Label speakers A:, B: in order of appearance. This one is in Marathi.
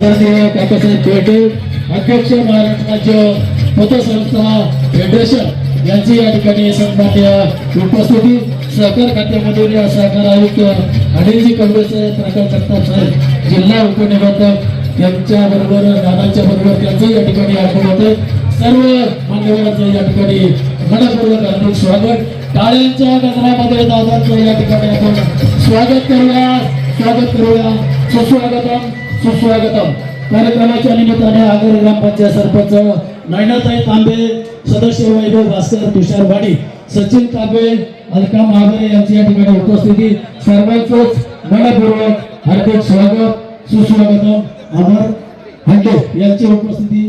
A: काकासाहेब पेटे अध्यक्ष महाराष्ट्र राज्य पतसंस्था फेडरेशन यांची या ठिकाणी सन्मान्य उपस्थिती सहकार खात्यामधील सहकार आयुक्त अनिलजी कवडेचे प्रकाश जगताप साहेब जिल्हा उपनिबंधक यांच्या बरोबर दादांच्या बरोबर त्यांचं या ठिकाणी आगमन होते। सर्व मान्यवरांचं या ठिकाणी मनपूर्वक हार्दिक स्वागत। टाळ्यांच्या गजरामध्ये दादांचं या ठिकाणी आपण स्वागत करूया सुस्वागतम सुस्वागतम। कार्यक्रमाच्या निमित्ताने आगर ग्रामपंचायत सरपंच नयनाताई तांबे, सदस्य वैभव भास्कर तुषार वाडी, सचिन तांबे, अलका महागरे यांची या ठिकाणी उपस्थिती। सर्वांचंच मनपूर्वक हार्दिक स्वागत सुस्वागतम। अमर हंडे यांची उपस्थिती